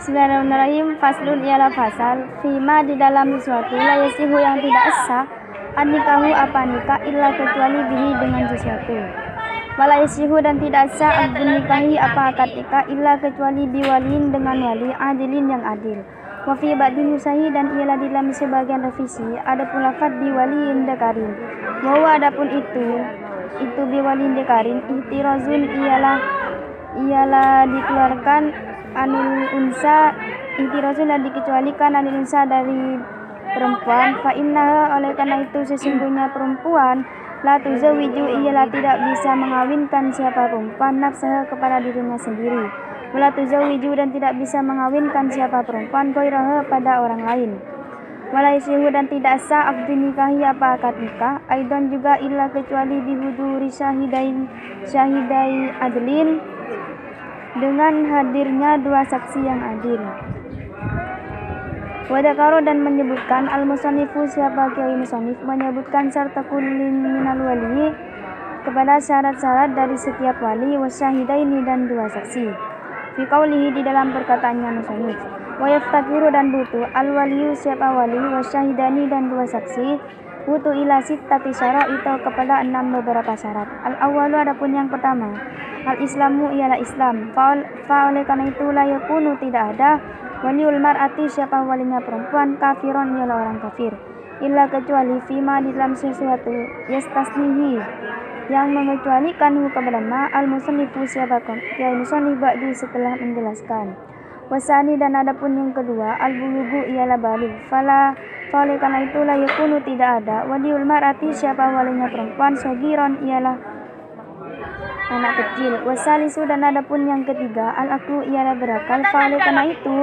Bismillahirrahmanirrahim. Faslun ialah fasal fima di dalam sesuatu la yasihu yang tidak sah an-nikahu apa nikah illa kecuali bihi dengan sesuatu. Wala yasihu dan tidak sah abdun nikahi apa akad nikah illa kecuali biwalin dengan wali adilin yang adil. Wa fi ba'din yusahi dan ialah di dalam sebagian revisi ada pun lafaz biwaliin dekarin. Bahwa adapun itu biwalin dekarin ihtirazun ialah dikeluarkan anil unsa ihtirazun dan dikecualikan anil unsa dari perempuan fa innaha oleh karena itu sesungguhnya perempuan la tuzawiju ialah tidak bisa mengawinkan siapa perempuan nafsaha kepada dirinya sendiri wala tuzawiju dan tidak bisa mengawinkan siapa perempuan ghairaha pada orang lain wala yasihu dan tidak sah abdi nikahi apa akad nikah aidan juga illa kecuali bihuduri syahidai adlin dengan hadirnya dua saksi yang adil. Wadakaro dan menyebutkan al-musannifu siapa kiai musannif menyebutkan syarta kullin minal wali kepada syarat-syarat dari setiap wali wasyahidaini dan dua saksi. Fi qaulihi di dalam perkataannya musannif wa yaftakiru dan butuh al-waliyu siapa wali wasyahidani dan dua saksi butuh ila sittati syarat itu kepada 6 beberapa syarat. Al-awwalu adapun yang pertama al-islamu ialah Islam fa oleh karena itu la yakunu tidak ada waliul mar'ati siapa walinya perempuan kafiron ialah orang kafir illa kecuali fima di dalam sesuatu yastasnihi yang mengecualikan kepada ma al-musannifu siapa kiai musannif ba'du setelah menjelaskan. Wasani dan adapun yang kedua al-bulugu ialah baligh fa oleh karena itu la yakunu tidak ada waliul mar'ati siapa walinya perempuan sogiron ialah anak kecil. Wasalisu dan adapun yang ketiga al-aqlu ialah berakal fa oleh karena itu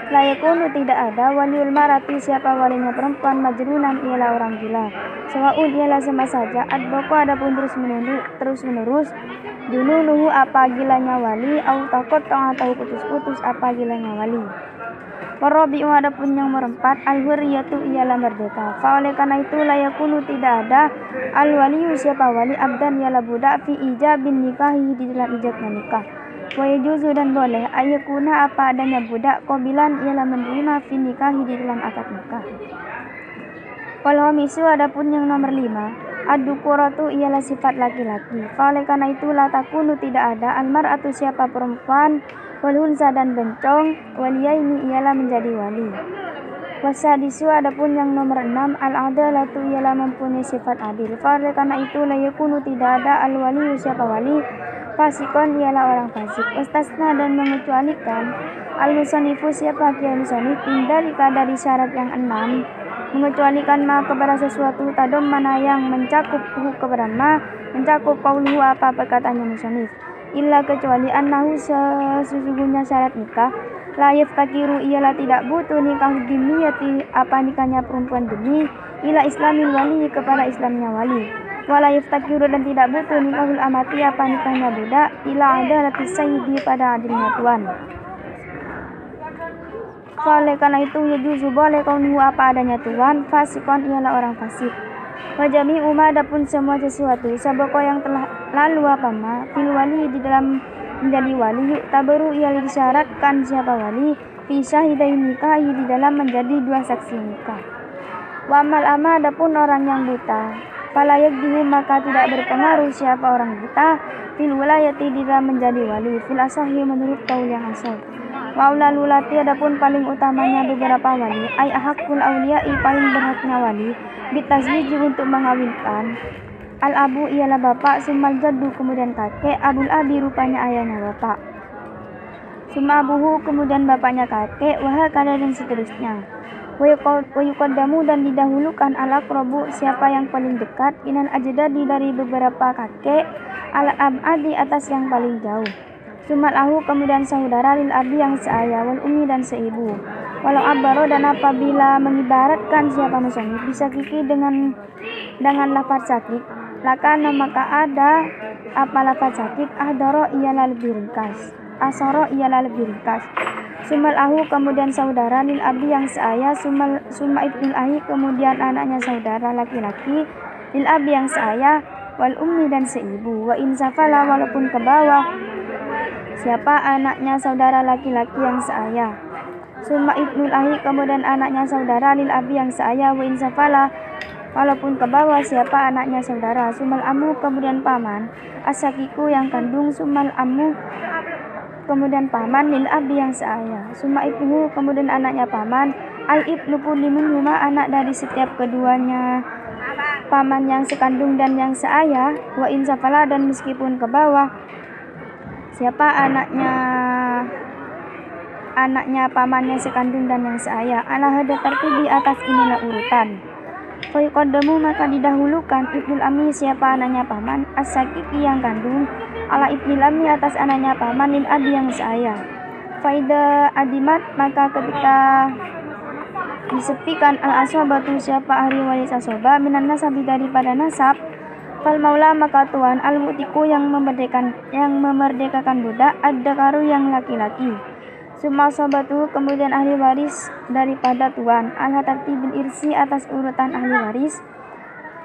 la yakunu tidak ada waliul mar'ati siapa walinya perempuan majnunan ialah orang gila. Sawaun ialah sama saja adbaqo adapun terus menerus jununuhu apa gilanya wali au takot atau putus-putus apa gilanya wali. Warabi'u adapun yang merempat al-hurriyatu ialah merdeka fa oleh karena itu la yakunu tidak ada al-waliyu siapa wali abdan ialah budak fi ijabin nikahi di dalam ijabnya nikah wa yajuzu dan boleh ayakuna apa adanya budak qabilan ialah menerima fi nikahi di dalam akad nikah. Wal khamisu adapun yang nomor 5 ad-dukuratu ialah sifat laki-laki fa oleh karena itu la takunu tidak ada al-mar'atu siapa perempuan walhunsa dan bencong waliyaini ialah menjadi wali. Wasadisu adapun yang nomor 6 al-adalatu ialah mempunyai sifat adil fa oleh karena itu la yakunu tidak ada al-waliyu siapa wali fasikon ialah orang fasik. Wastasna dan mengecualikan al-musannifu siapa kiai musannif indalika dari syarat yang 6 mengecualikan ma kepada sesuatu tadom mana yang mencakup kepada ma mencakup qauluhu apa perkataannya musannif illa kecuali annahu sesungguhnya syarat nikah la yaftakiru ialah tidak butuh nikah dimiyati apa nikahnya perempuan demi ila islamil wali kepada islamnya wali wala yaftakiru dan tidak butuh nikahul amati apa nikahnya budak ila adalati sayyidi pada adilnya tuan. Oleh karena itu yajuzu boleh kaunuhu apa adanya tuan fasikon ialah orang fasik. Wajami adapun semua sesuatu sabako yang telah lalu apa ma fil wali di dalam menjadi wali yuk tabaru ialah disyaratkan siapa wali fi syahidai nikahi di dalam menjadi dua saksi nikah. Wa amal ama adapun orang yang buta fala yakdihu maka tidak berpengaruh siapa orang buta fil wilayati di dalam menjadi wali fil asahi menurut kaul yang asal. Wa ulalulati adapun paling utamanya beberapa wali ay ahakul awliyai paling berhaknya wali bitazwiji untuk mengawinkan al-abu ialah bapak sumal jaddu kemudian kakek abul abi rupanya ayahnya bapak summa abuhu kemudian bapaknya kakek wahakala dan seterusnya wa yuqaddamu dan didahulukan al-aqrabu siapa yang paling dekat minal ajdadi dari beberapa kakek al-abadi atas yang paling jauh summa ahu kemudian saudara lil abi yang seayah wal ummi dan seibu walau abaro dan apabila mengibaratkan siapa musannif bisa kiki dengan lafaz sakik lakana maka ada apa lafaz sakik ahdaro ialah lebih ringkas asoro ialah lebih ringkas sumal ahu kemudian saudara lil abi yang seayah summa ibnul ahi kemudian anaknya saudara laki-laki lil abi yang seayah wal ummi dan seibu wa insafala walaupun ke bawah siapa anaknya saudara laki-laki yang seayah summa ibnul ahi kemudian anaknya saudara lil abi yang seayah wa insafala walaupun ke bawah siapa anaknya saudara, sumal amu kemudian paman asakiku yang kandung, sumal amu kemudian paman lil abi yang seayah, summa ibnuhu kemudian anaknya paman ai ibnu kulli minhuma anak dari setiap keduanya paman yang sekandung dan yang seayah, wa insafala dan meskipun ke bawah siapa anaknya pamannya sekandung dan yang seayah, ala hada tertibi atas inilah urutan. Fayuqaddamu maka didahulukan ibnul ammi siapa anaknya paman, as-sakiki yang kandung, ala ibnul ammi atas anaknya paman lil abi yang seayah. Faida adimat maka ketika disepikan al-ashabatu siapa ahli waris asoba minan nasabi daripada nasab, fal maula maka tuan al-mutiku yang memerdekakan budak, ad-dakaru yang laki-laki, summa ashabatu kemudian ahli waris daripada tuan, ala tartibil irsi atas urutan ahli waris.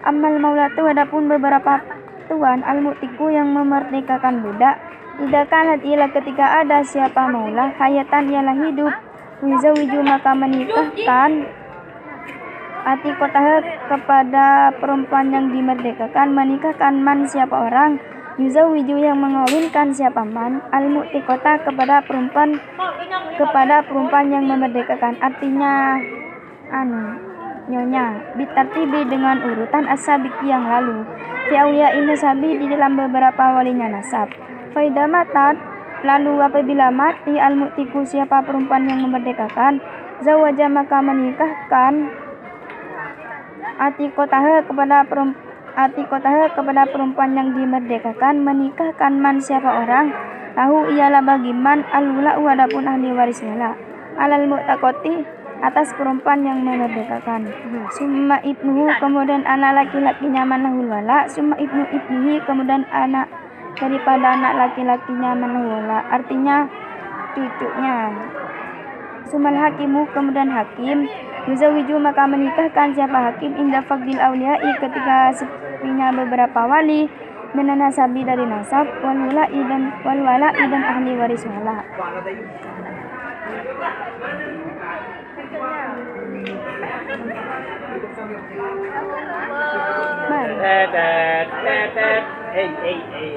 Amal maulatu adapun beberapa tuan al-mutiku yang memerdekakan budak, tidak kanat ialah ketika ada siapa maula hayatan ialah hidup, wizawiju maka menikahkan atikotah kepada perempuan yang dimerdekakan, menikahkan man siapa orang, yuzawiju yang mengawinkan siapa man, al-mu'tikota kepada perempuan yang memerdekakan, artinya nyonya bitartibi dengan urutan as-sabiki yang lalu, fi awliya nasabi di dalam beberapa walinya nasab. Faida matat lalu apabila mati al-mu'tiku siapa perempuan yang memerdekakan, zawaja maka menikahkan atikotah kepada perempuan yang dimerdekakan, menikahkan man siapa orang, lahu ialah bagi man al-wala adapun ahli waris wala, alal mu'takoti atas perempuan yang memerdekakan, summa ibnuhu kemudian anak laki-lakinya man lahul wala, summa ibnu ibnihi kemudian anak daripada anak laki-lakinya man lahul wala, artinya cucunya. Sumal hakimu kemudian hakim, yuzawiju maka menikahkan siapa hakim inda faqdil awliya'i ketika sepinya beberapa wali, minan nasabi dari nasab, wal wala'i dan ahli waris wala. Hey.